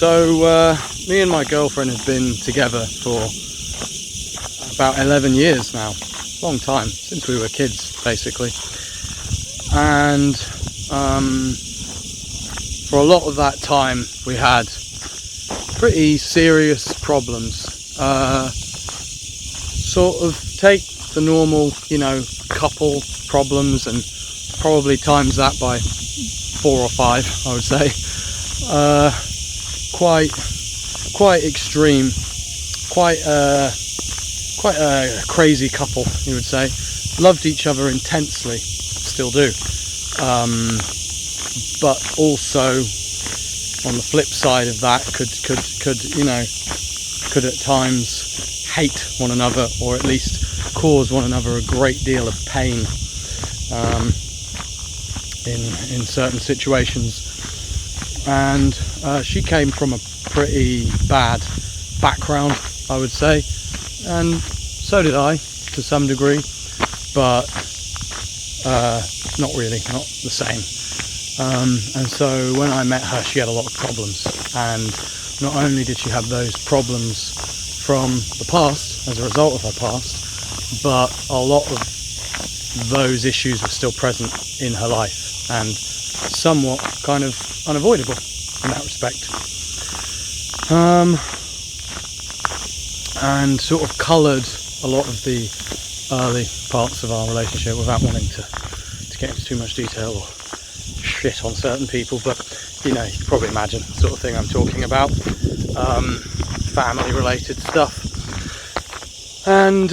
So me and my girlfriend have been together for about 11 years now. Long time, since we were kids basically. And for a lot of that time we had pretty serious problems. Sort of take the normal, couple problems and probably times that by 4 or 5, I would say. Quite extreme, quite a crazy couple, you would say. Loved each other intensely, still do. But also on the flip side of that, could at times hate one another, or at least cause one another a great deal of pain in certain situations. And she came from a pretty bad background, I would say, and so did I to some degree, but not really, not the same. And so when I met her, she had a lot of problems, and not only did she have those problems from the past as a result of her past, but a lot of those issues were still present in her life and somewhat kind of unavoidable in that respect, and sort of coloured a lot of the early parts of our relationship, without wanting to get into too much detail or shit on certain people, but you can probably imagine the sort of thing I'm talking about. Family related stuff. And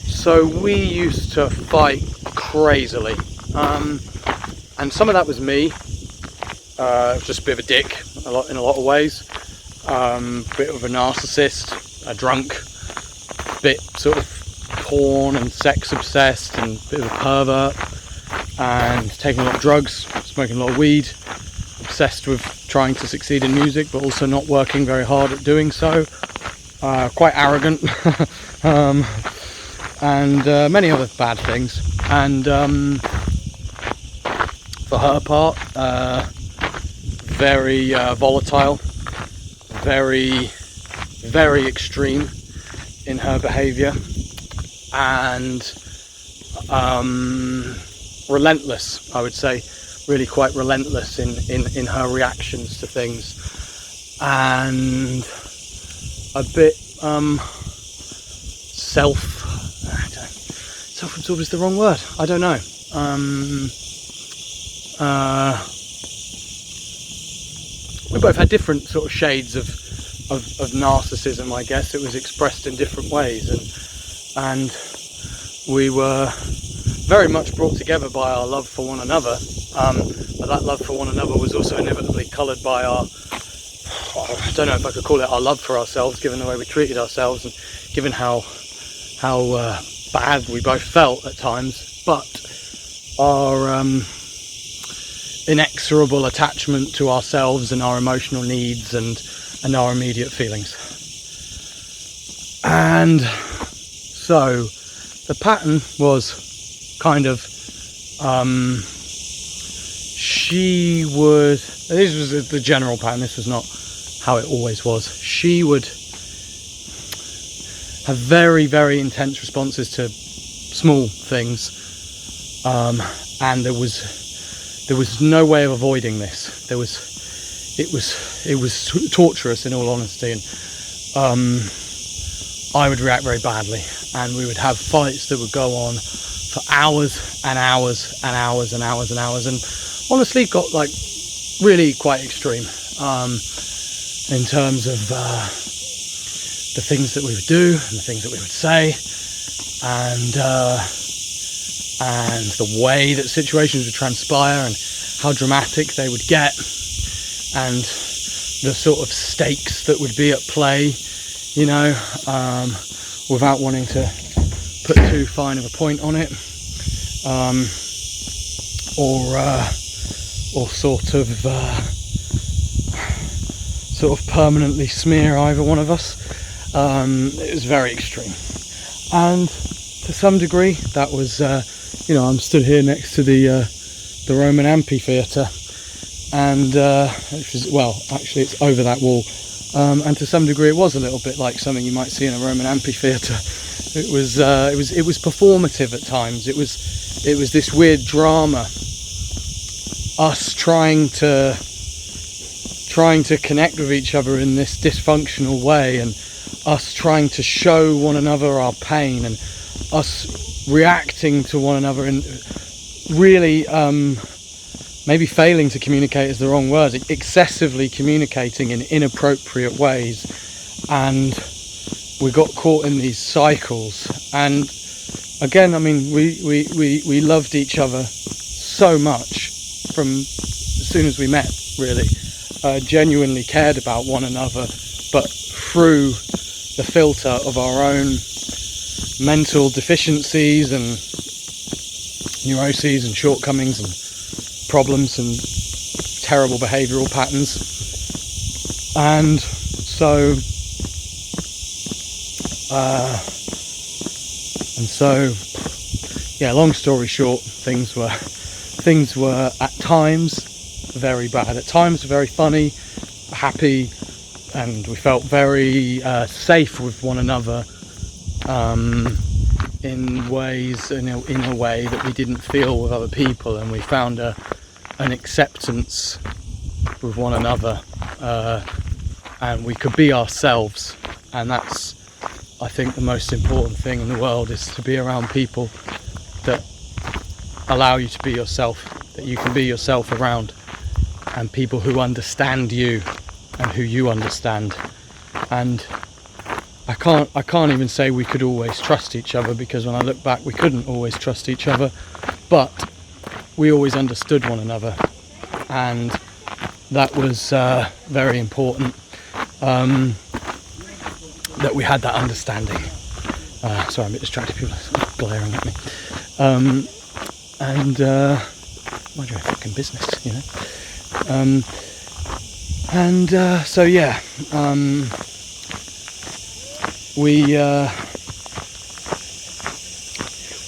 so we used to fight crazily, and some of that was me, just a bit of a dick in a lot of ways, bit of a narcissist, a drunk, bit sort of porn and sex obsessed, and a bit of a pervert, and taking a lot of drugs, smoking a lot of weed, obsessed with trying to succeed in music but also not working very hard at doing so, quite arrogant, and many other bad things. And for her part, very volatile, very extreme in her behaviour, and relentless, I would say, really quite relentless in her reactions to things, and a bit self-absorbed is the wrong word, I don't know. We both had different sort of shades of narcissism, I guess. It was expressed in different ways, and we were very much brought together by our love for one another, but that love for one another was also inevitably coloured by I don't know if I could call it our love for ourselves, given the way we treated ourselves and given how bad we both felt at times, but our inexorable attachment to ourselves and our emotional needs and our immediate feelings. And so the pattern was kind of, she would, this was the general pattern, this was not how it always was. She would have very, very intense responses to small things, and there was no way of avoiding this. It was torturous, in all honesty, and I would react very badly, and we would have fights that would go on for hours and hours and hours and hours and hours, and honestly got like really quite extreme in terms of the things that we would do and the things that we would say, and the way that situations would transpire and how dramatic they would get, and the sort of stakes that would be at play, without wanting to put too fine of a point on it, or sort of permanently smear either one of us. It was very extreme, and to some degree that was, I'm stood here next to the Roman amphitheatre, and well, actually it's over that wall, and to some degree it was a little bit like something you might see in a Roman amphitheatre. It was performative at times. It was this weird drama, us trying to connect with each other in this dysfunctional way, and us trying to show one another our pain, and us reacting to one another, and really maybe failing to communicate is the wrong word, excessively communicating in inappropriate ways. And we got caught in these cycles. And again, I mean, we loved each other so much from as soon as we met, really. Genuinely cared about one another, but through the filter of our own mental deficiencies and neuroses and shortcomings and problems and terrible behavioural patterns. And so yeah, long story short, things were at times very bad, at times very funny, happy, and we felt very safe with one another in ways, in a way that we didn't feel with other people, and we found an acceptance with one another, and we could be ourselves. And that's, I think, the most important thing in the world, is to be around people that allow you to be yourself, that you can be yourself around, and people who understand you and who you understand. And I can't even say we could always trust each other, because when I look back, we couldn't always trust each other, but we always understood one another, and that was very important, that we had that understanding. Sorry, I'm a bit distracted, people are glaring at me. And mind your own fucking business, you know. So yeah, we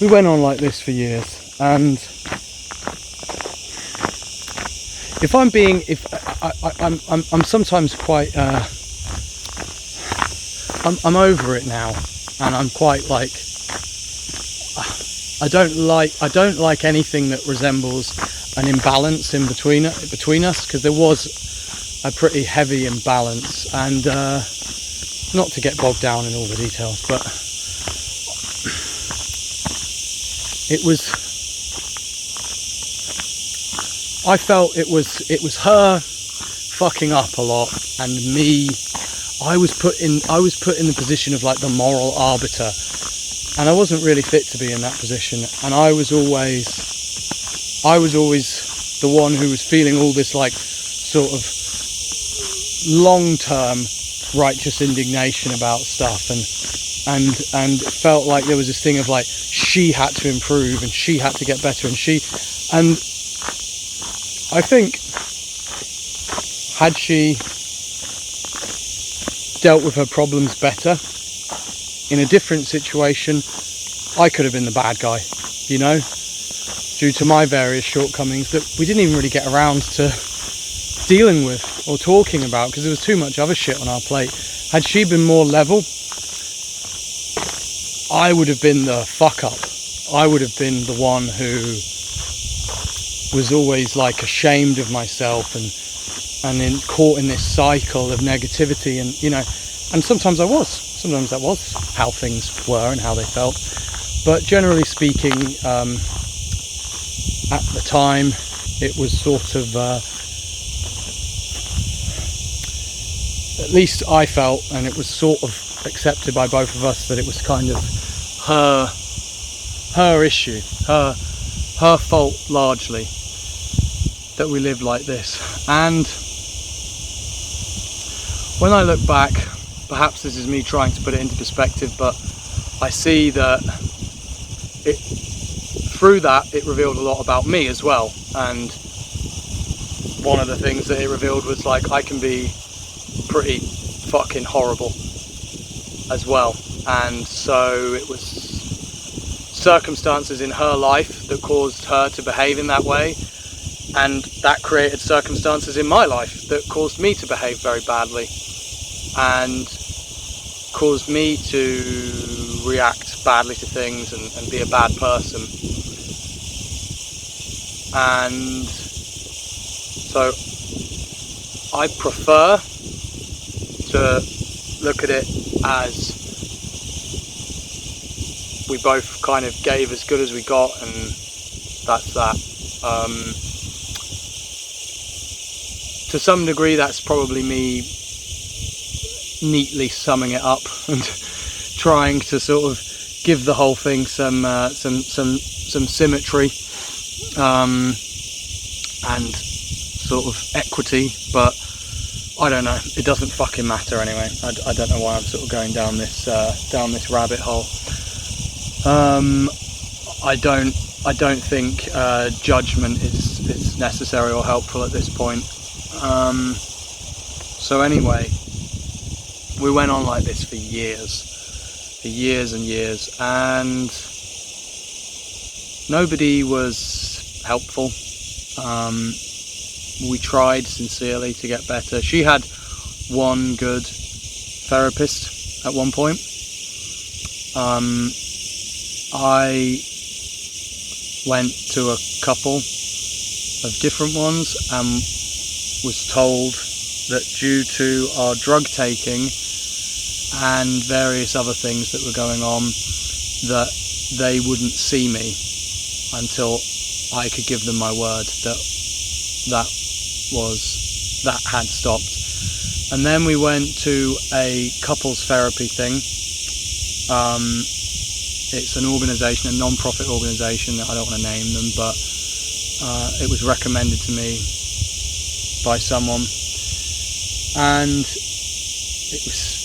went on like this for years, and if I'm sometimes quite I'm over it now, and I'm quite like, I don't like anything that resembles an imbalance in between us, because there was a pretty heavy imbalance, and not to get bogged down in all the details, but I felt it was her fucking up a lot, and me, I was put in the position of like the moral arbiter, and I wasn't really fit to be in that position, and I was always the one who was feeling all this like sort of long-term righteous indignation about stuff, and felt like there was this thing of like, she had to improve and she had to get better, and I think, had she dealt with her problems better in a different situation, I could have been the bad guy, you know, due to my various shortcomings that we didn't even really get around to dealing with or talking about, because there was too much other shit on our plate. Had she been more level, I would have been the fuck up. I would have been the one who was always like ashamed of myself, and caught in this cycle of negativity, and you know, and sometimes that was how things were and how they felt. But generally speaking, at the time, it was sort of, at least I felt, and it was sort of accepted by both of us, that it was kind of her issue, her fault largely, that we lived like this. And when I look back, perhaps this is me trying to put it into perspective, but I see that through that it revealed a lot about me as well. And one of the things that it revealed was like, I can be pretty fucking horrible as well. And so it was circumstances in her life that caused her to behave in that way. and that created circumstances in my life that caused me to behave very badly and caused me to react badly to things and be a bad person. And so I prefer to look at it as we both kind of gave as good as we got, and that's that. To some degree, that's probably me neatly summing it up and trying to sort of give the whole thing some symmetry and sort of equity, but I don't know. It doesn't fucking matter anyway. I don't know why I'm sort of going down this rabbit hole. I don't think judgment is necessary or helpful at this point. So anyway, we went on like this for years and years, and nobody was helpful. We tried sincerely to get better. She had one good therapist at one point. I went to a couple of different ones and was told that due to our drug taking and various other things that were going on, that they wouldn't see me until I could give them my word that had stopped. And then we went to a couples therapy thing. It's an organisation, a non-profit organisation. I don't want to name them, but it was recommended to me by someone, and it was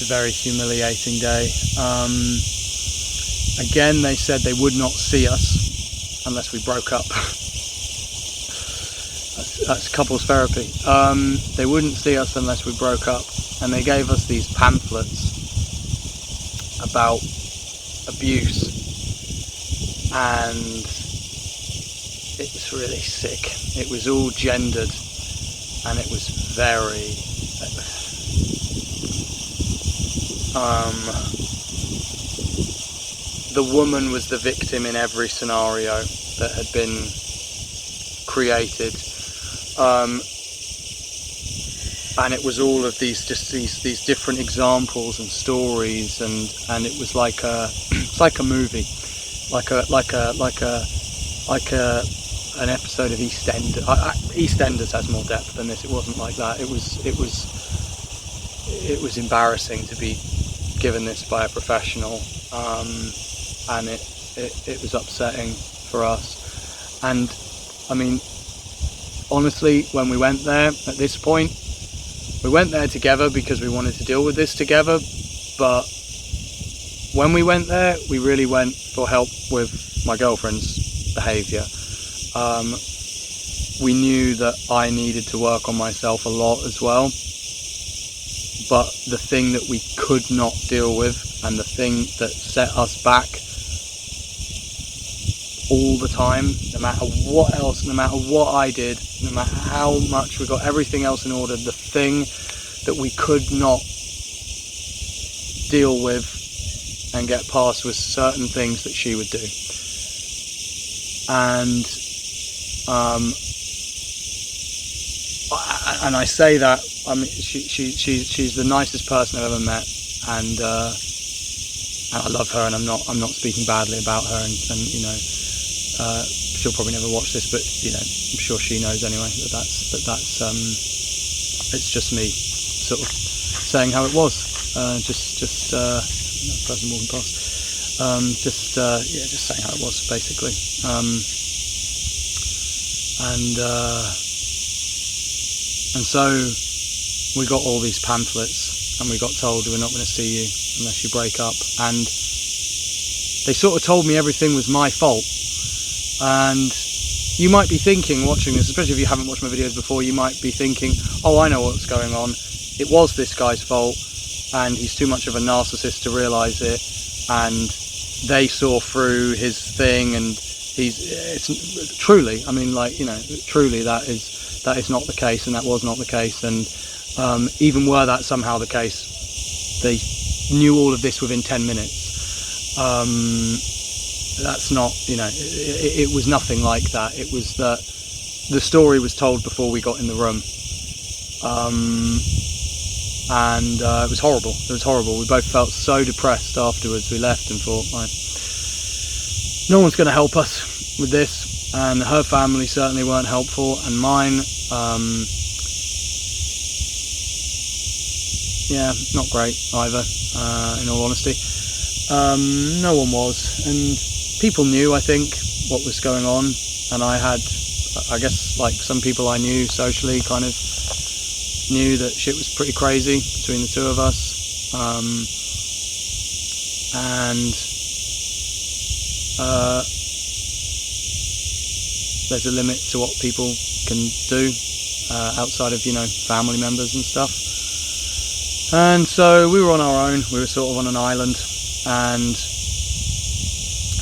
a very humiliating day. Again, they said they would not see us unless we broke up. That's couples therapy. They wouldn't see us unless we broke up, and they gave us these pamphlets about abuse, and it was really sick. It was all gendered, and it was very the woman was the victim in every scenario that had been created, and it was all of these different examples and stories, and it was like it's like a movie, like an episode of EastEnders. EastEnders has more depth than this. It wasn't like that. It was embarrassing to be given this by a professional, and it was upsetting for us. And I mean, honestly, when we went there at this point, we went there together because we wanted to deal with this together, but when we went there, we really went for help with my girlfriend's behaviour. We knew that I needed to work on myself a lot as well, but the thing that we could not deal with, and the thing that set us back all the time, no matter what else, no matter what I did, no matter how much we got everything else in order, the thing that we could not deal with and get past was certain things that she would do. And I say that, I mean, she's the nicest person I've ever met, and I love her, and I'm not speaking badly about her, and you know, she'll probably never watch this, but you know, I'm sure she knows anyway that's it's just me sort of saying how it was, just person walking past, just saying how it was basically, and so we got all these pamphlets, and we got told we're not going to see you unless you break up, and they sort of told me everything was my fault. And you might be thinking, watching this, especially if you haven't watched my videos before, you might be thinking, oh, I know what's going on. It was this guy's fault, and he's too much of a narcissist to realise it, and they saw through his thing, and It's truly, I mean, like, you know, truly that is not the case, and that was not the case. And even were that somehow the case, they knew all of this within 10 minutes. That's not, you know, it was nothing like that. It was that the story was told before we got in the room. And it was horrible. It was horrible. We both felt so depressed afterwards. We left and thought, like, no one's going to help us with this. And her family certainly weren't helpful, and mine, yeah, not great either, in all honesty. No one was, and people knew, I think, what was going on, and I had, I guess, like some people I knew socially, kind of knew that shit was pretty crazy between the two of us. There's a limit to what people can do outside of, you know, family members and stuff. And so we were on our own. We were sort of on an island, and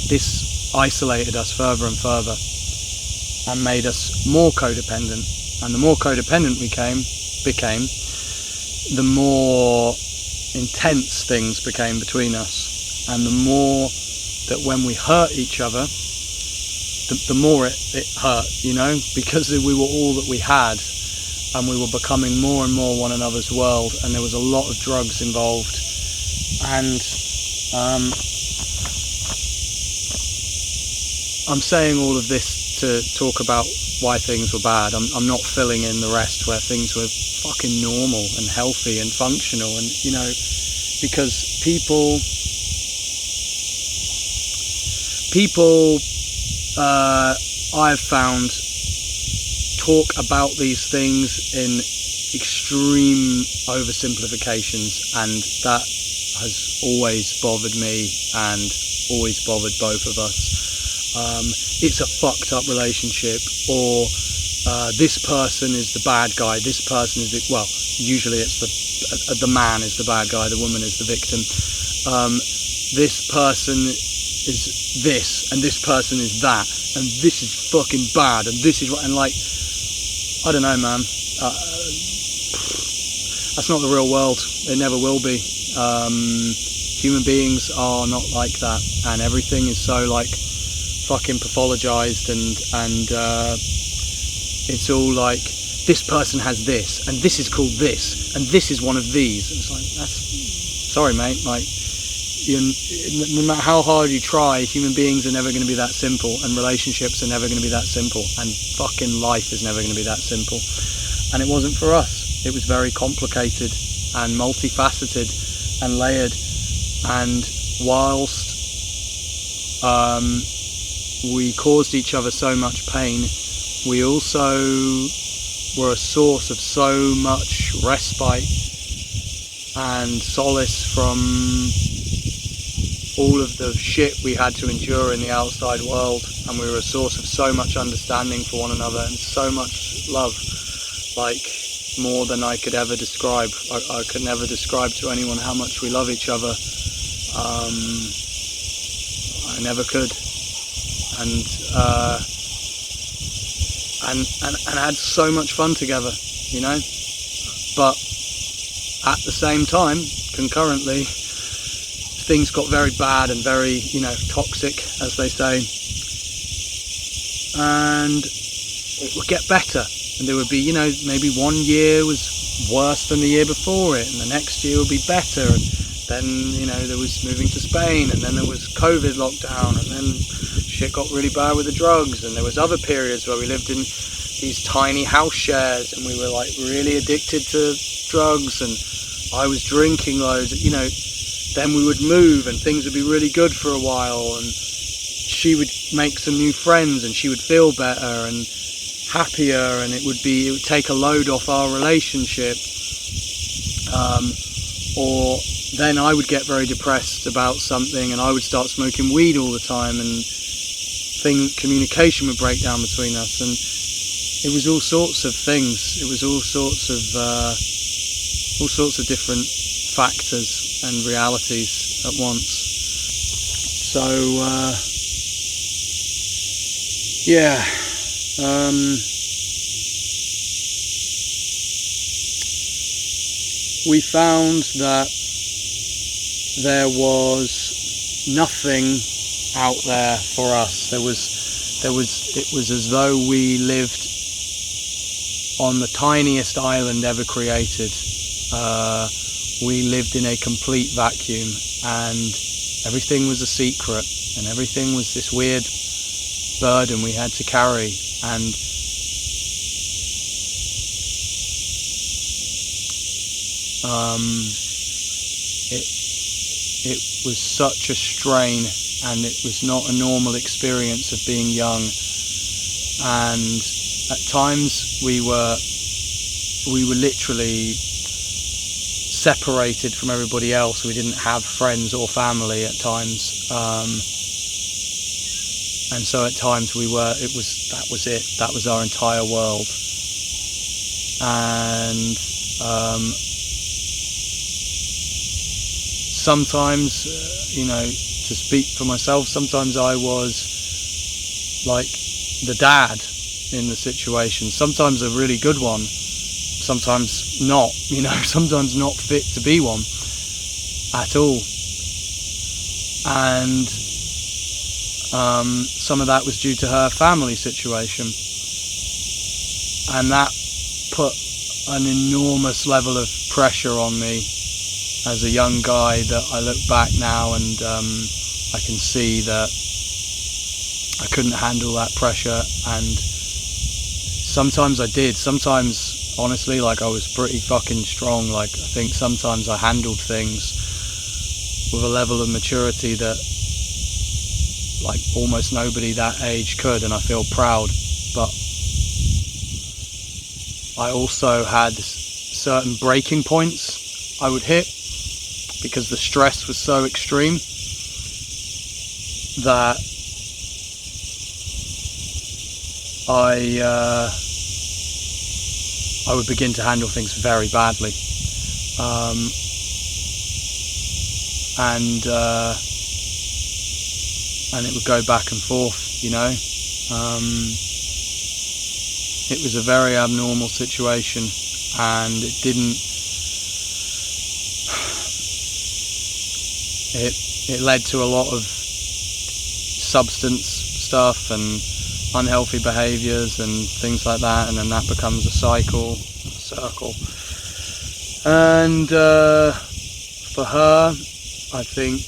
this isolated us further and further and made us more codependent. And the more codependent we became, the more intense things became between us, and the more that when we hurt each other, the more it hurt, you know, because we were all that we had, and we were becoming more and more one another's world, and there was a lot of drugs involved. And I'm saying all of this to talk about why things were bad. I'm not filling in the rest where things were fucking normal and healthy and functional, and, you know, because people I've found talk about these things in extreme oversimplifications, and that has always bothered me and always bothered both of us. It's a fucked up relationship, or this person is the bad guy, this person is the, well, usually it's the man is the bad guy, the woman is the victim. This person is this, and this person is that, and this is fucking bad, and this is right, and, like, I don't know, man. That's not the real world. It never will be. Human beings are not like that, and everything is so, like, fucking pathologized, and it's all like, this person has this, and this is called this, and this is one of these. And it's like, that's, sorry, mate, like, no matter how hard you try, human beings are never going to be that simple, and relationships are never going to be that simple, and fucking life is never going to be that simple. And it wasn't for us. It was very complicated and multifaceted and layered. And whilst we caused each other so much pain, we also were a source of so much respite and solace from all of the shit we had to endure in the outside world, and we were a source of so much understanding for one another and so much love, like more than I could ever describe. I could never describe to anyone how much we love each other. I never could. And had so much fun together, you know. But at the same time, concurrently, things got very bad and very, you know, toxic, as they say, and it would get better, and there would be, you know, maybe one year was worse than the year before it, and the next year would be better, and then, you know, there was moving to Spain, and then there was COVID lockdown, and then shit got really bad with the drugs, and there was other periods where we lived in these tiny house shares, and we were, like, really addicted to drugs, and I was drinking loads, you know. Then we would move and things would be really good for a while, and she would make some new friends and she would feel better and happier, and it would take a load off our relationship. Or then I would get very depressed about something and I would start smoking weed all the time, and communication would break down between us, and it was all sorts of things. It was all sorts of different factors and realities at once. So Yeah. We found that there was nothing out there for us. It was as though we lived on the tiniest island ever created. We lived in a complete vacuum, and everything was a secret, and everything was this weird burden we had to carry. And it was such a strain, and it was not a normal experience of being young. And at times we were literally separated from everybody else. We didn't have friends or family at times, and so at times that was our entire world. And sometimes, to speak for myself, sometimes I was like the dad in the situation, sometimes a really good one, sometimes not, sometimes not fit to be one at all. And some of that was due to her family situation, and that put an enormous level of pressure on me as a young guy, that I look back now and I can see that I couldn't handle that pressure. And sometimes I did. Sometimes, honestly, I was pretty fucking strong. I think sometimes I handled things with a level of maturity that almost nobody that age could, and I feel proud. But I also had certain breaking points I would hit, because the stress was so extreme that I would begin to handle things very badly, and it would go back and forth. It was a very abnormal situation, and it led to a lot of substance stuff and unhealthy behaviours and things like that, and then that becomes a circle. And for her, I think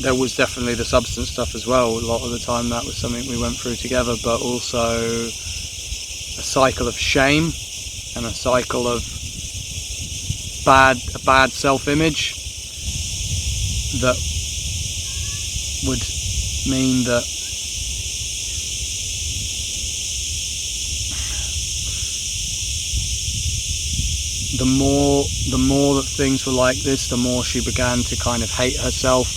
there was definitely the substance stuff as well. A lot of the time that was something we went through together, but also a cycle of shame and a cycle of a bad self-image that would mean that the more that things were like this, the more she began to kind of hate herself.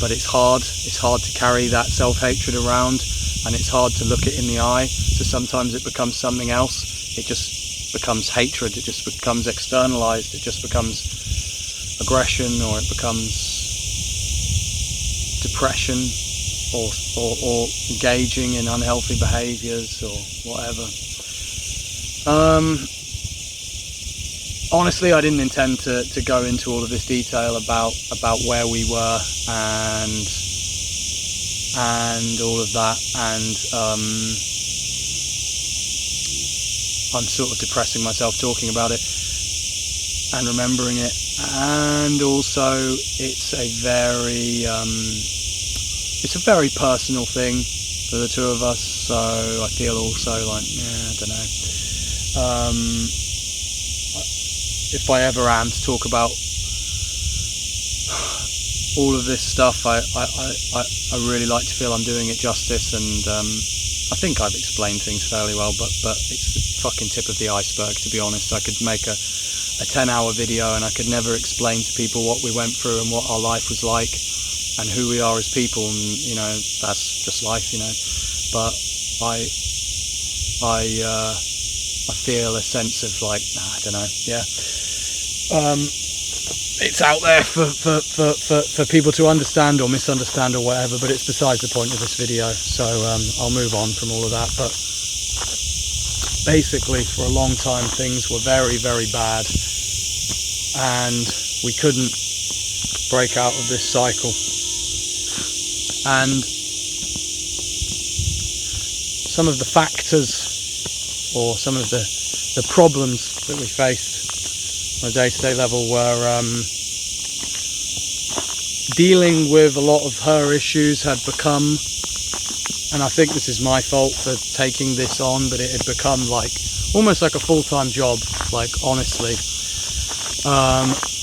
But it's hard to carry that self-hatred around, and it's hard to look it in the eye. So sometimes it becomes something else. It just becomes hatred. It just becomes externalized. It just becomes aggression, or it becomes depression, or engaging in unhealthy behaviors or whatever. Honestly, I didn't intend to go into all of this detail about where we were and all of that, and I'm sort of depressing myself talking about it and remembering it. And also, it's a very personal thing for the two of us, so I feel also like, I don't know. If I ever am to talk about all of this stuff, I really like to feel I'm doing it justice, and I think I've explained things fairly well, but it's the fucking tip of the iceberg, to be honest. I could make a 10-hour video and I could never explain to people what we went through and what our life was like and who we are as people, and that's just life, but I feel a sense of I don't know, yeah. it's out there for people to understand or misunderstand or whatever, but it's besides the point of this video, so I'll move on from all of that. But basically, for a long time things were very, very bad, and we couldn't break out of this cycle. And some of the factors, or some of the problems that we faced on a day-to-day level were dealing with a lot of her issues had become, and I think this is my fault for taking this on, but it had become like almost like a full-time job, like honestly.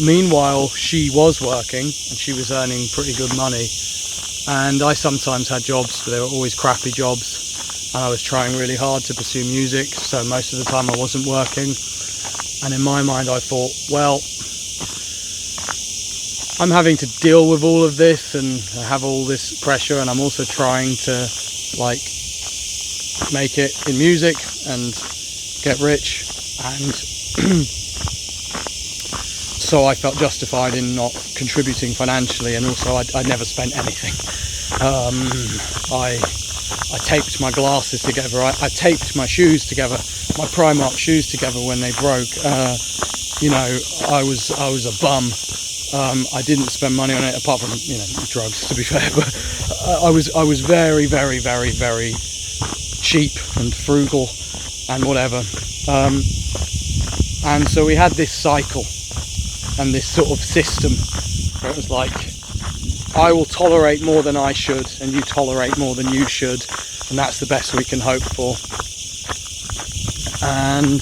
Meanwhile, she was working and she was earning pretty good money, and I sometimes had jobs, but they were always crappy jobs, and I was trying really hard to pursue music, so most of the time I wasn't working. And in my mind I thought, well, I'm having to deal with all of this and I have all this pressure, and I'm also trying to like make it in music and get rich, and so I felt justified in not contributing financially, and also I'd never spent anything. I taped my glasses together, I taped my shoes together, my Primark shoes together when they broke. You know, I was a bum. I didn't spend money on it, apart from, you know, drugs, to be fair, but I was very, very, very, very cheap and frugal and whatever. And so we had this cycle and this sort of system where it was like, I will tolerate more than I should, and you tolerate more than you should, and that's the best we can hope for. And,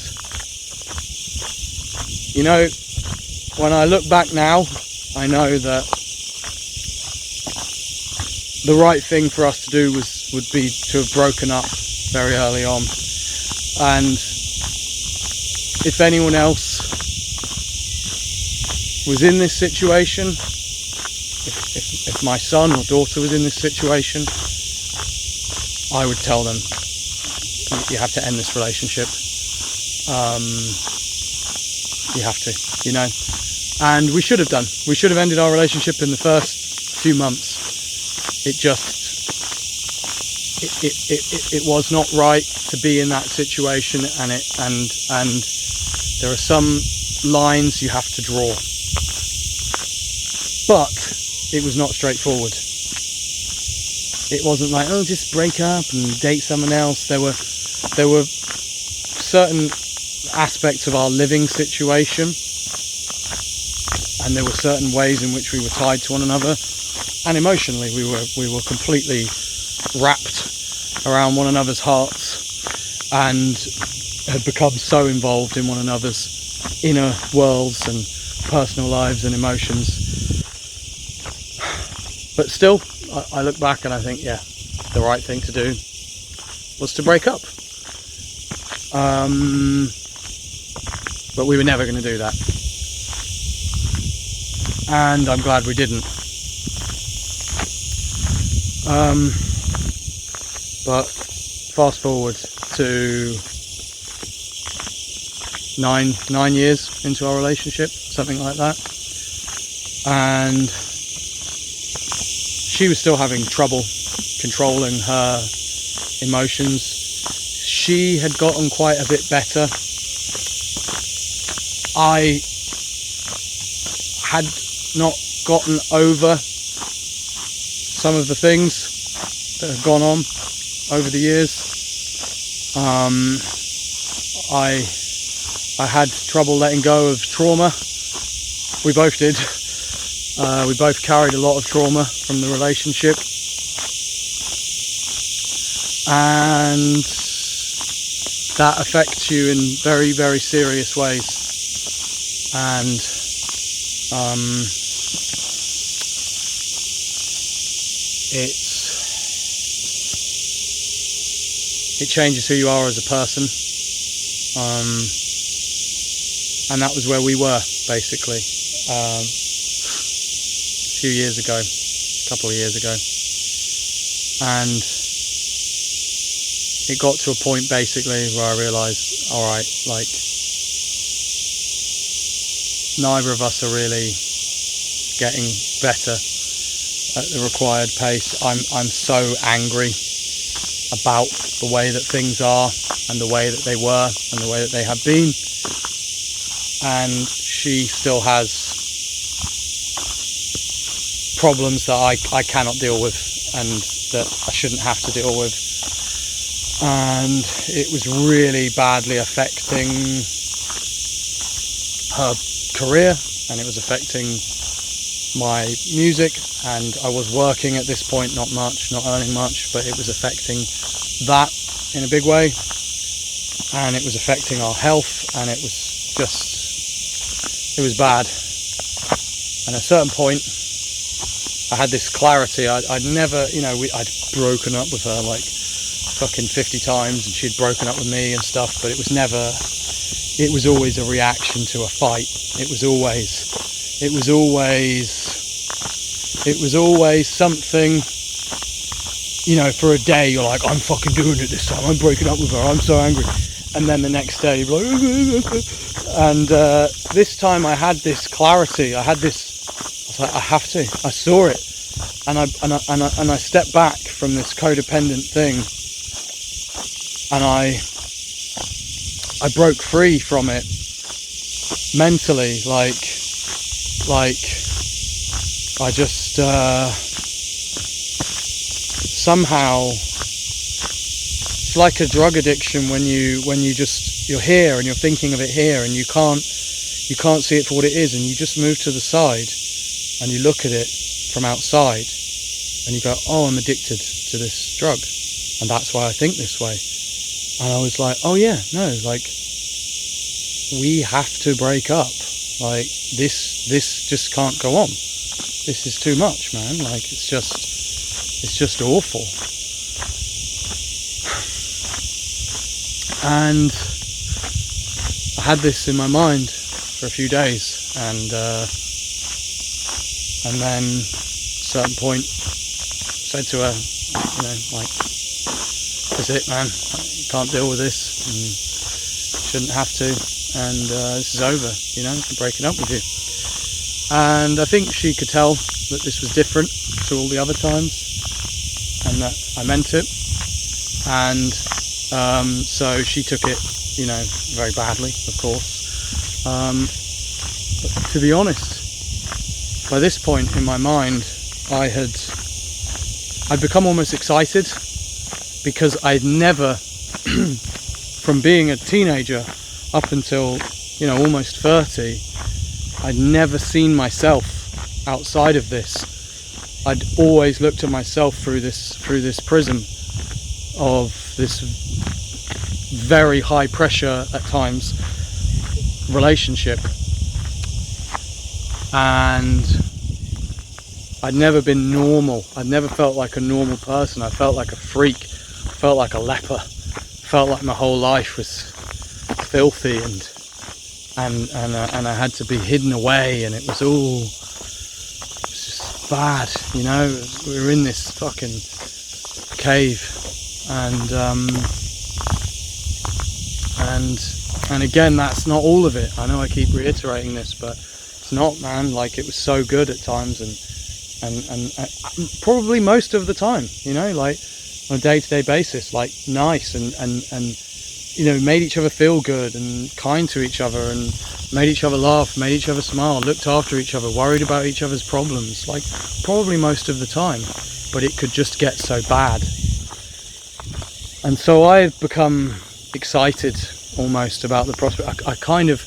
you know, when I look back now, I know that the right thing for us to do would be to have broken up very early on. And if anyone else was in this situation, if my son or daughter was in this situation, I would tell them, you have to end this relationship. You have to, you know. And we should have done. We should have ended our relationship in the first few months. It just, it was not right to be in that situation, and there are some lines you have to draw. But it was not straightforward. It wasn't like, oh, just break up and date someone else. There were certain aspects of our living situation, and there were certain ways in which we were tied to one another, and emotionally we were completely wrapped around one another's hearts, and had become so involved in one another's inner worlds and personal lives and emotions. But still, I look back and I think, yeah, the right thing to do was to break up. But we were never going to do that. And I'm glad we didn't. But fast forward to nine years into our relationship, something like that. And she was still having trouble controlling her emotions. She had gotten quite a bit better. I had not gotten over some of the things that had gone on over the years. I had trouble letting go of trauma. We both did. We both carried a lot of trauma from the relationship, and that affects you in very, very serious ways. And it changes who you are as a person. And that was where we were, basically. A few years ago, a couple of years ago, and it got to a point basically where I realised, alright, like, neither of us are really getting better at the required pace. I'm so angry about the way that things are and the way that they were and the way that they have been, and she still has problems that I cannot deal with and that I shouldn't have to deal with, and it was really badly affecting her career, and it was affecting my music, and I was working at this point, not much, not earning much, but it was affecting that in a big way, and it was affecting our health, and it was bad. And at a certain point I had this clarity. I'd never, I'd broken up with her like fucking 50 times, and she'd broken up with me and stuff, but it was always a reaction to a fight. It was always something, for a day you're like, I'm fucking doing it this time, I'm breaking up with her, I'm so angry. And then the next day you're like, and this time I had this clarity. I was like, I have to. I saw it, and I stepped back from this codependent thing, and I broke free from it mentally. Like I just somehow, it's like a drug addiction when you're here and you're thinking of it here, and you can't see it for what it is, and you just move to the side and you look at it from outside and you go, oh, I'm addicted to this drug, and that's why I think this way. And I was like, oh yeah, no, like we have to break up. Like this just can't go on. This is too much, man. Like it's just awful. And I had this in my mind for a few days, and then at a certain point said to her, like, that's it, man. You can't deal with this, and shouldn't have to, and this is over. I'm breaking up with you. And I think she could tell that this was different to all the other times, and that I meant it. And so she took it, very badly, of course. But to be honest, by this point in my mind, I'd become almost excited, because I'd never, from being a teenager up until, almost 30, I'd never seen myself outside of this. I'd always looked at myself through this prism of this very high pressure at times relationship, and I'd never been normal. I'd never felt like a normal person. I felt like a freak. I felt like a leper. I felt like my whole life was filthy, and I had to be hidden away, and it was just bad, We were in this fucking cave, and again, that's not all of it. I know I keep reiterating this, but it's not, man. Like, it was so good at times, and probably most of the time, like on a day-to-day basis, like nice and made each other feel good and kind to each other, and made each other laugh, made each other smile, looked after each other, worried about each other's problems, like probably most of the time. But it could just get so bad, and so I've become excited almost about the prospect. I couldn't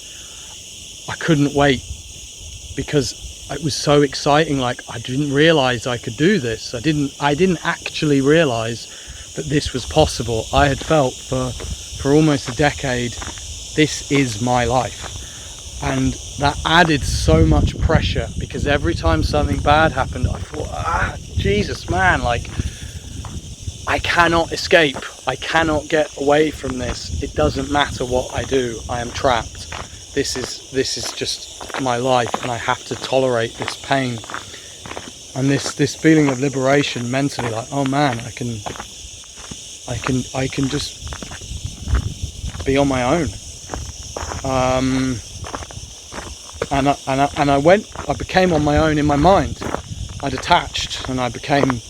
wait, because it was so exciting. Like, I didn't realize I could do this. I didn't actually realize that this was possible. I had felt for almost a decade, this is my life, and that added so much pressure, because every time something bad happened, I thought, Jesus, man, like, I cannot escape. I cannot get away from this. It doesn't matter what I do. I am trapped. This is just my life, and I have to tolerate this pain. And this feeling of liberation mentally, like, oh man, I can just be on my own. and I became on my own in my mind. I detached and I became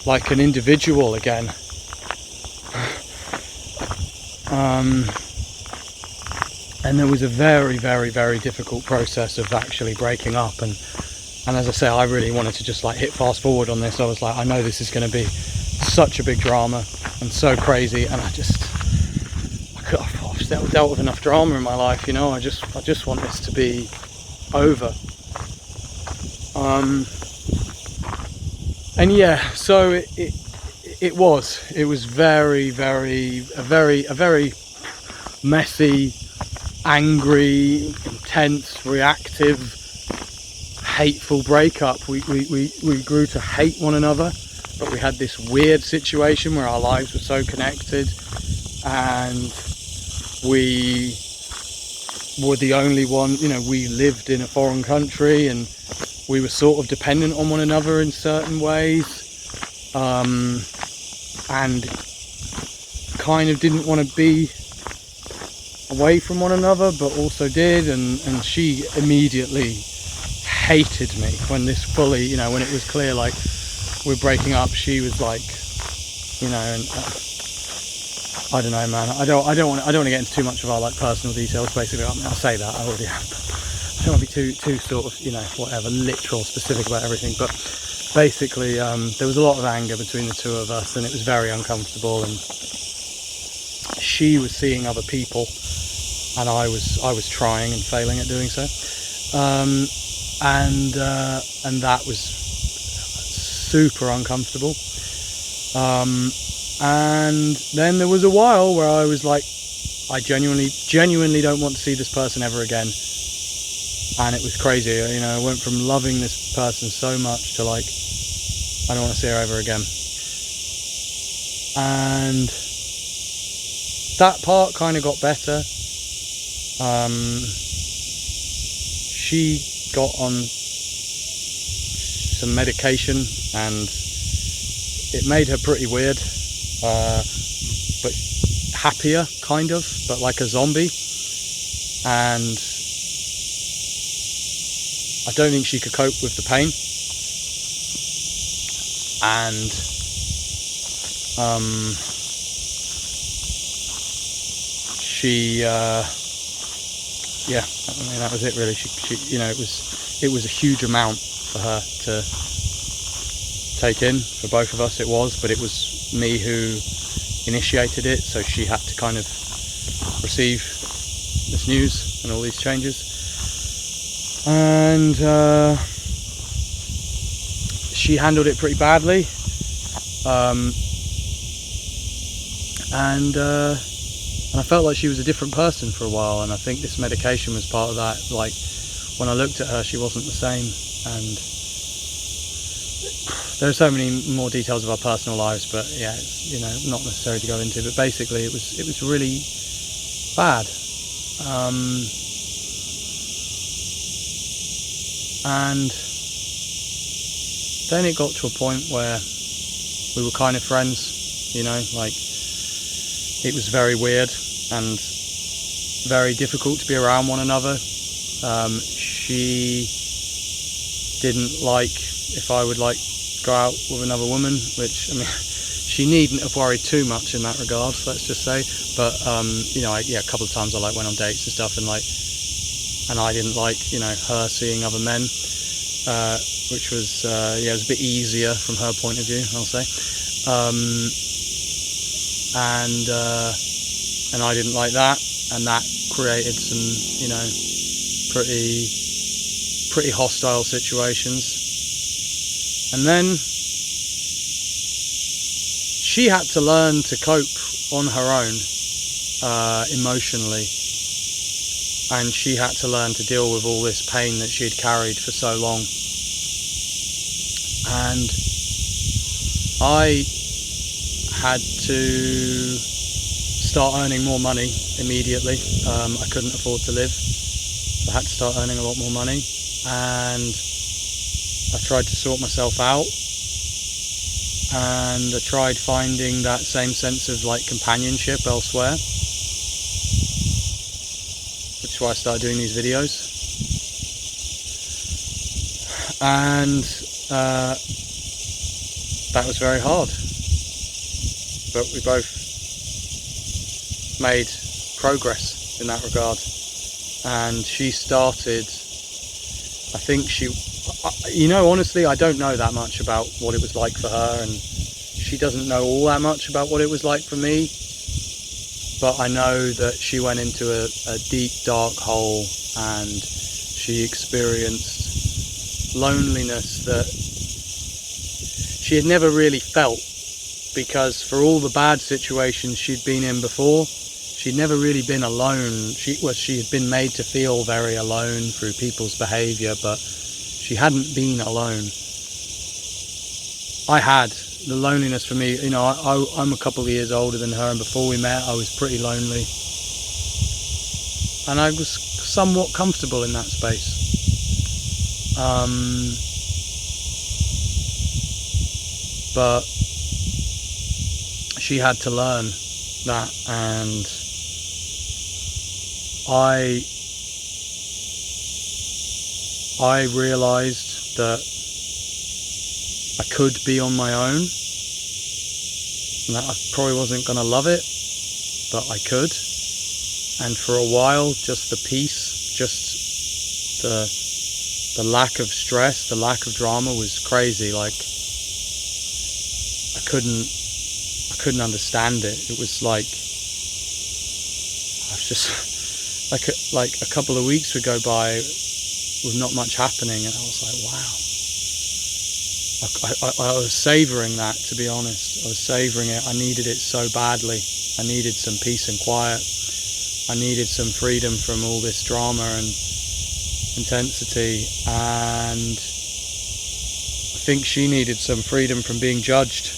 like an individual again. And there was a very, very, very difficult process of actually breaking up, and as I say, I really wanted to just like hit fast forward on this. I was like, I know this is going to be such a big drama and so crazy, and I've dealt with enough drama in my life, you know. I just want this to be over. And yeah, so it was very, very, a very messy, angry, intense, reactive, hateful breakup. We grew to hate one another, but we had this weird situation where our lives were so connected, and we were the only one, you know, we lived in a foreign country and we were sort of dependent on one another in certain ways, and kind of didn't want to be away from one another, but also did, and she immediately hated me when this fully, you know, when it was clear like we're breaking up. She was like, you know, and I don't know, man. I don't want to get into too much of our like personal details. Basically, I mean, I'll say that I already have. I don't want to be too sort of, you know, whatever, literal, specific about everything. But basically, there was a lot of anger between the two of us, and it was very uncomfortable. And she was seeing other people, and I was trying and failing at doing so. And that was super uncomfortable. And then there was a while where I was like, I genuinely don't want to see this person ever again. And it was crazy, you know. I went from loving this person so much to like, I don't want to see her ever again. And that part kind of got better. She got on some medication and it made her pretty weird, but happier, kind of, but like a zombie. And I don't think she could cope with the pain. And she yeah, I mean, that was it really. She you know, it was a huge amount for her to take in. For both of us it was, but it was me who initiated it, so she had to kind of receive this news and all these changes. And she handled it pretty badly, and I felt like she was a different person for a while, and I think this medication was part of that. Like, when I looked at her, she wasn't the same, and there are so many more details of our personal lives, but yeah, it's, you know, not necessary to go into, but basically it was really bad. And then it got to a point where we were kind of friends, you know, like, it was very weird and very difficult to be around one another. She didn't like if I would like go out with another woman, which, I mean, she needn't have worried too much in that regard, let's just say. But you know, a couple of times I like went on dates and stuff, and I didn't like, you know, her seeing other men, which was yeah, it was a bit easier from her point of view, I'll say. And I didn't like that, and that created some, you know, pretty hostile situations. And then she had to learn to cope on her own, emotionally, and she had to learn to deal with all this pain that she had carried for so long. And I had to start earning more money immediately. I couldn't afford to live, so I had to start earning a lot more money, and I tried to sort myself out, and I tried finding that same sense of like companionship elsewhere, which is why I started doing these videos. and that was very hard, but we both made progress in that regard. And she started, I think honestly, I don't know that much about what it was like for her, and she doesn't know all that much about what it was like for me, but I know that she went into a deep dark hole, and she experienced loneliness that she had never really felt, because for all the bad situations she'd been in before, she'd never really been alone. She had been made to feel very alone through people's behaviour, but she hadn't been alone. I had. The loneliness for me, I'm a couple of years older than her, and before we met I was pretty lonely, and I was somewhat comfortable in that space. But she had to learn that, and I realised that I could be on my own, and that I probably wasn't going to love it, but I could. And for a while, just the peace, just the lack of stress, the lack of drama was crazy. Like, I couldn't understand it. It was like, I was just like a couple of weeks would go by with not much happening, and I was like, wow. I was savouring that, to be honest. I was savouring it. I needed it so badly. I needed some peace and quiet. I needed some freedom from all this drama and intensity. And I think she needed some freedom from being judged.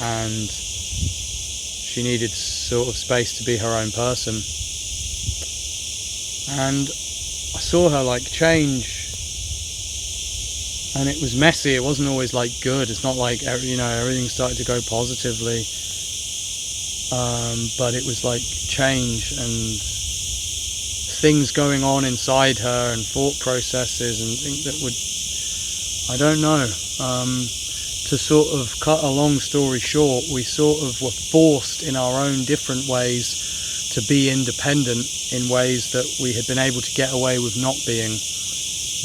And she needed sort of space to be her own person. And I saw her like change. And it was messy. It wasn't always like good. It's not like, everything started to go positively. But it was like change and things going on inside her, and thought processes and things that would, I don't know. To sort of cut a long story short, we sort of were forced in our own different ways to be independent in ways that we had been able to get away with not being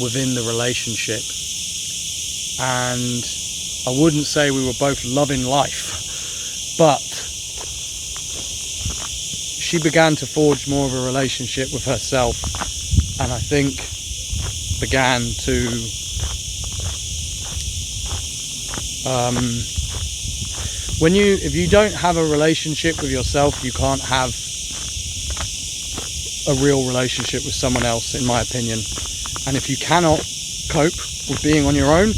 within the relationship. And I wouldn't say we were both loving life, but she began to forge more of a relationship with herself, and I think began to if you don't have a relationship with yourself, you can't have a real relationship with someone else, in my opinion. And if you cannot cope with being on your own,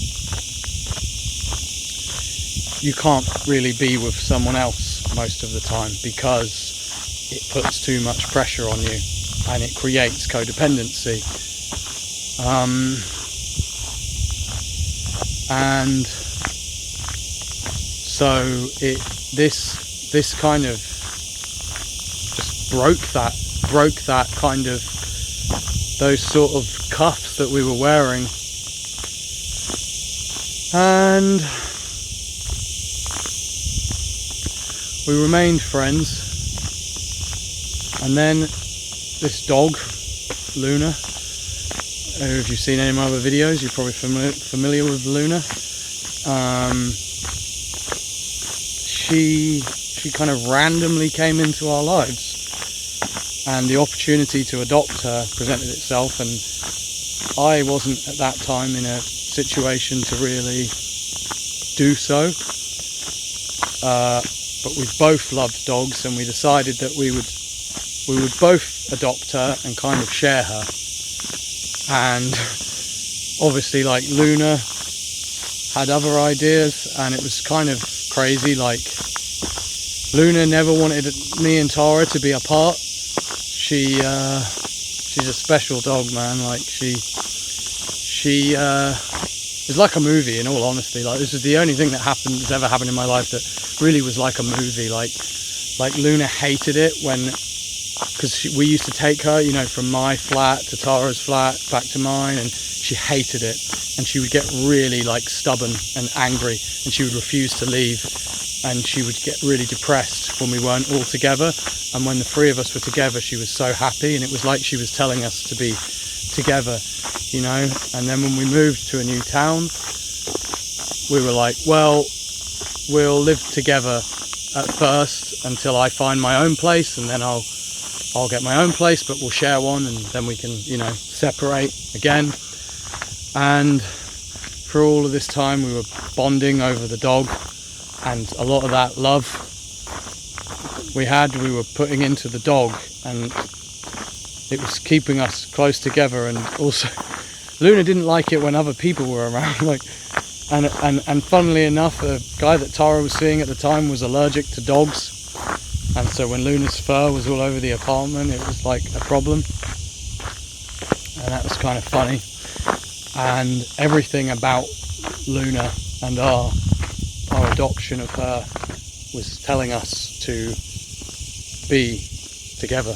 you can't really be with someone else most of the time, because it puts too much pressure on you and it creates codependency. And so this kind of just broke that kind of, those sort of cuffs that we were wearing. And we remained friends. And then this dog, Luna, if you've seen any of my other videos, you're probably familiar with Luna. She kind of randomly came into our lives, and the opportunity to adopt her presented itself, and I wasn't at that time in a situation to really do so. But we both loved dogs, and we decided that we would both adopt her and kind of share her. And obviously, like, Luna had other ideas, and it was kind of crazy. Like, Luna never wanted me and Tara to be apart. She's a special dog, man. Like, she is like a movie, in all honesty. Like, this is the only thing that's ever happened in my life that really was like a movie. Like Luna hated it when because we used to take her, you know, from my flat to Tara's flat back to mine, and she hated it, and she would get really like stubborn and angry, and she would refuse to leave, and she would get really depressed when we weren't all together. And when the three of us were together, she was so happy, and it was like she was telling us to be together, you know. And then when we moved to a new town, we were like, well, we'll live together at first until I find my own place, and then I'll get my own place, but we'll share one, and then we can, you know, separate again. And for all of this time we were bonding over the dog, and a lot of that love we were putting into the dog, and it was keeping us close together. And also Luna didn't like it when other people were around, like, and funnily enough, the guy that Tara was seeing at the time was allergic to dogs, and so when Luna's fur was all over the apartment, it was like a problem, and that was kind of funny. And everything about Luna and our adoption of her was telling us to be together,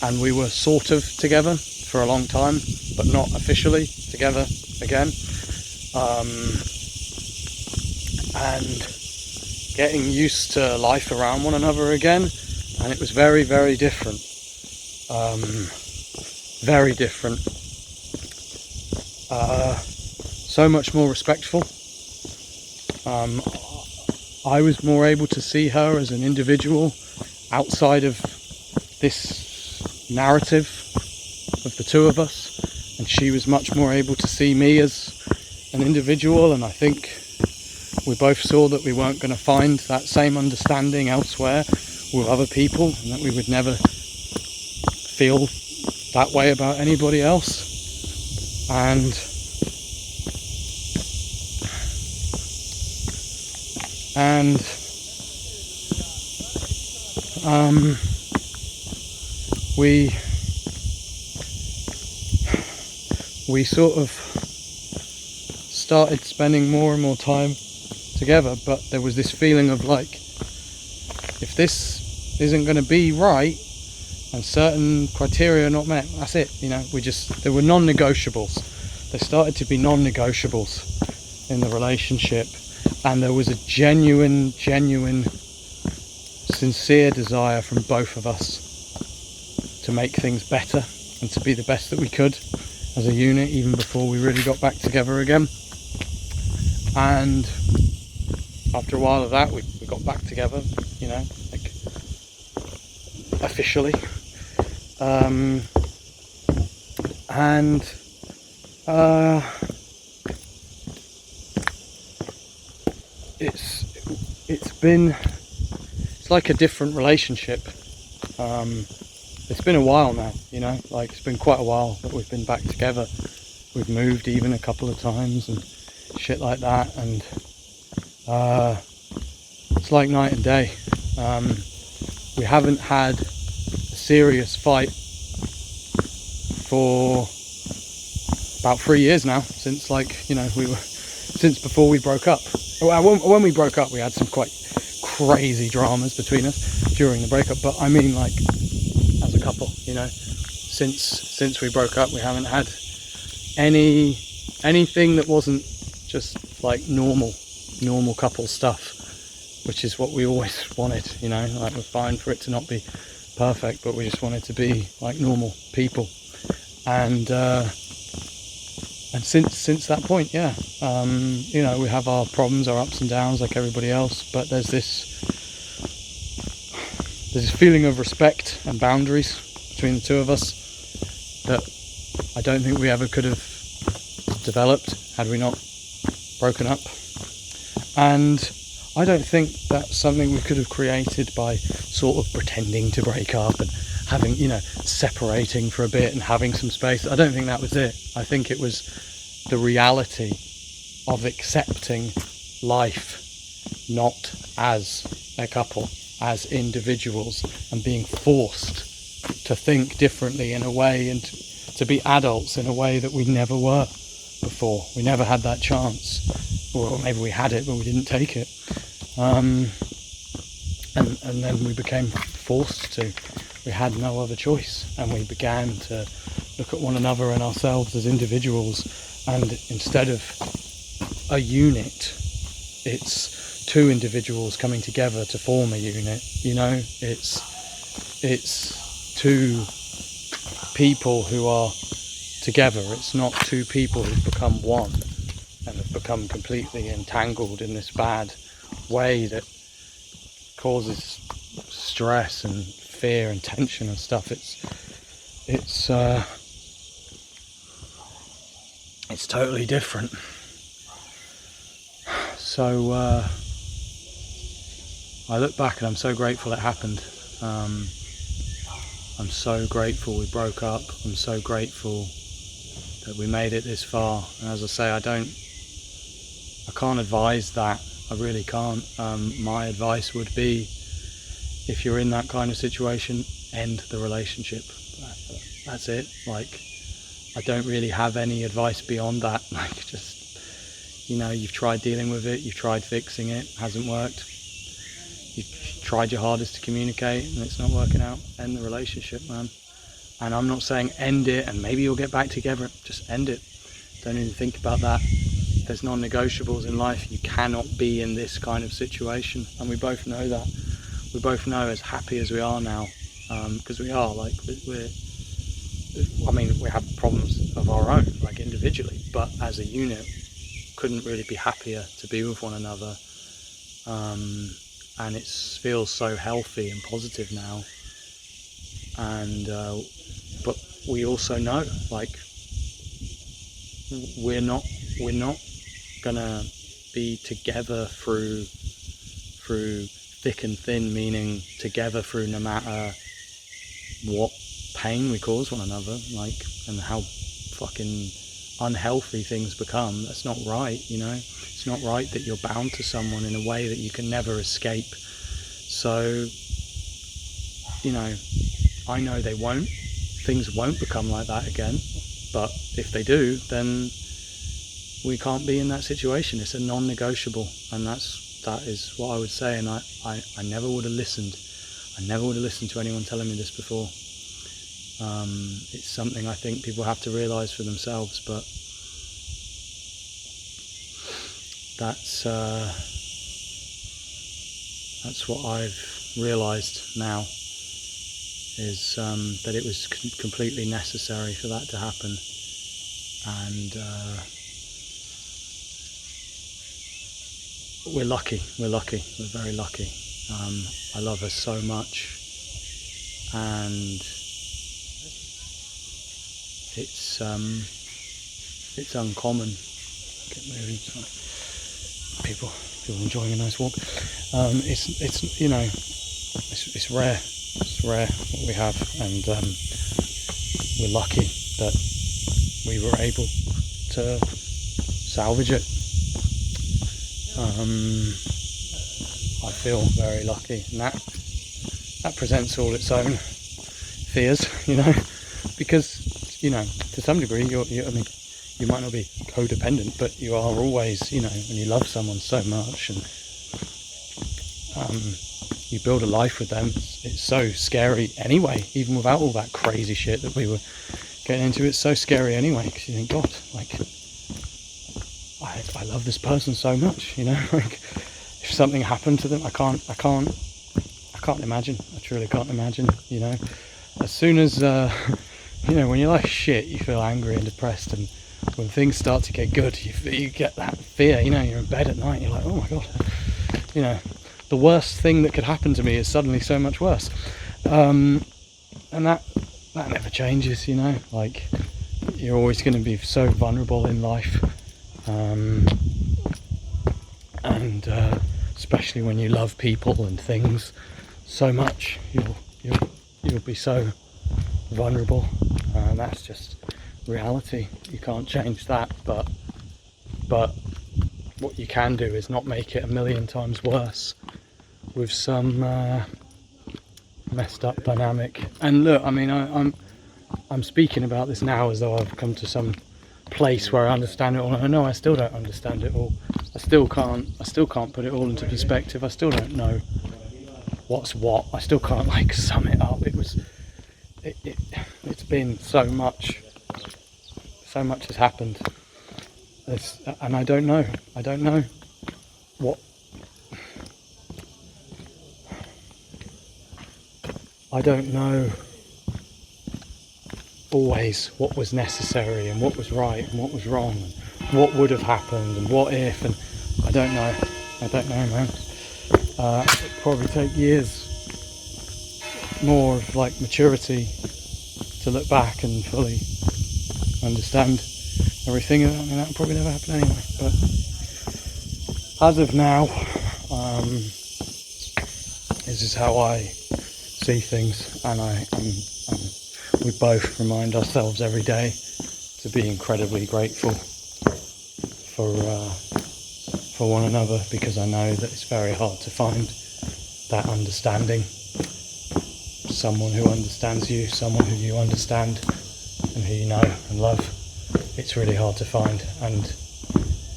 and we were sort of together for a long time, but not officially together again. And getting used to life around one another again, and it was very, very different. Very different. So much more respectful. I was more able to see her as an individual outside of this narrative of the two of us, and she was much more able to see me as an individual. And I think we both saw that we weren't going to find that same understanding elsewhere with other people, and that we would never feel that way about anybody else. And we sort of started spending more and more time together, but there was this feeling of like, if this isn't going to be right and certain criteria are not met, that's it, you know. There were non-negotiables. There started to be non-negotiables in the relationship, and there was a genuine sincere desire from both of us to make things better and to be the best that we could as a unit, even before we really got back together again. And after a while of that, we got back together, you know, like officially. It's like a different relationship. It's been a while now, you know, like it's been quite a while that we've been back together. We've moved even a couple of times and shit like that, and it's like night and day. We haven't had a serious fight for about 3 years now, since, like, you know, since before we broke up. When we broke up, we had some quite crazy dramas between us during the breakup, but I mean, like, as a couple, you know, since we broke up, we haven't had anything that wasn't just like normal couple stuff, which is what we always wanted, you know. Like, we're fine for it to not be perfect, but we just wanted to be like normal people. And since that point, yeah, you know, we have our problems, our ups and downs like everybody else, but there's this feeling of respect and boundaries between the two of us that I don't think we ever could have developed had we not broken up. And I don't think that's something we could have created by sort of pretending to break up and having, you know, separating for a bit and having some space. I don't think that was it. I think it was the reality of accepting life not as a couple, as individuals, and being forced to think differently in a way, and to be adults in a way that we never were before. We never had that chance, or maybe we had it but we didn't take it, and then we became forced to, we had no other choice, and we began to look at one another and ourselves as individuals, and instead of a unit, it's two individuals coming together to form a unit. You know, it's two people who are together. It's not two people who've become one and have become completely entangled in this bad way that causes stress and fear and tension and stuff. It's totally different. So I look back and I'm so grateful it happened. I'm so grateful we broke up. I'm so grateful that we made it this far. And as I say, I can't advise that. I really can't. My advice would be, if you're in that kind of situation, end the relationship. That's it. Like, I don't really have any advice beyond that. Like, just, you know, you've tried dealing with it, you've tried fixing it, hasn't worked. You've tried your hardest to communicate and it's not working out. End the relationship, man. And I'm not saying end it and maybe you'll get back together. Just end it. Don't even think about that. There's non-negotiables in life. You cannot be in this kind of situation, and we both know that. We both know, as happy as we are now, because we are, like, I mean, we have problems of our own, like individually, but as a unit, couldn't really be happier to be with one another. And it feels so healthy and positive now. And but we also know, like, we're not gonna be together through thick and thin, meaning together through no matter what pain we cause one another, like, and how fucking unhealthy things become. That's not right, you know. It's not right that you're bound to someone in a way that you can never escape. So, you know, I know things won't become like that again, but if they do, then we can't be in that situation. It's a non-negotiable, and that is what I would say. And I never would have listened. I never would have listened to anyone telling me this before. It's something I think people have to realise for themselves, but that's what I've realised now, is that it was completely necessary for that to happen. And we're lucky, we're very lucky. I love her so much, and it's uncommon. Get moving, sorry. People enjoying a nice walk. It's you know, it's rare. It's rare what we have, and we're lucky that we were able to salvage it. I feel very lucky, and that presents all its own fears, you know, because, you know, to some degree I mean, you might not be codependent, but you are always, you know, when you love someone so much and you build a life with them, it's so scary anyway, even without all that crazy shit that we were getting into. It's so scary anyway, because you think, God, like, I love this person so much, you know, like, if something happened to them, I can't imagine. I truly can't imagine, you know. As soon as you know, when you're like shit, you feel angry and depressed, and when things start to get good, you get that fear, you know. You're in bed at night, you're like, oh my God, you know, the worst thing that could happen to me is suddenly so much worse. And that never changes, you know. Like, you're always going to be so vulnerable in life, and especially when you love people and things so much, you'll be so vulnerable, and that's just reality. You can't change that, but what you can do is not make it a million times worse with some messed up dynamic. And look, I mean, I'm speaking about this now as though I've come to some place where I understand it all. I know I still don't understand it all. I still can't put it all into perspective. I still don't know what's what. I still can't like sum it up. It's been so much has happened. And I don't know what. I don't know always what was necessary and what was right and what was wrong and what would have happened and what if, and I don't know, man. It'd probably take years more of like maturity to look back and fully understand everything. I mean, that would probably never happen anyway, but as of now, this is how I see things, and we both remind ourselves every day to be incredibly grateful for one another, because I know that it's very hard to find that understanding, someone who understands you, someone who you understand and who you know and love. It's really hard to find, and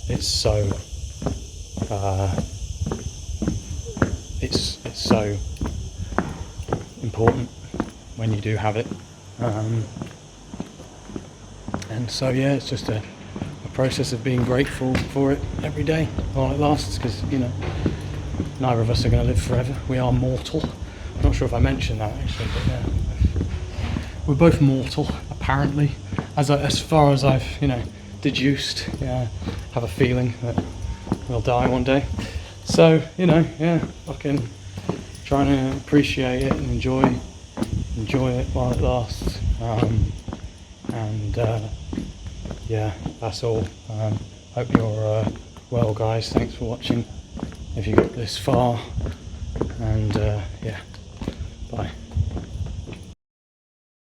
it's so it's so important when you do have it, and so yeah, it's just a process of being grateful for it every day while it lasts, because neither of us are going to live forever. We are mortal. I'm not sure if I mentioned that actually, but yeah, we're both mortal apparently, as far as I've deduced. Yeah, have a feeling that we'll die one day, so fucking trying to appreciate it and enjoy it while it lasts, and yeah, that's all. Hope you're well, guys. Thanks for watching if you got this far, and yeah.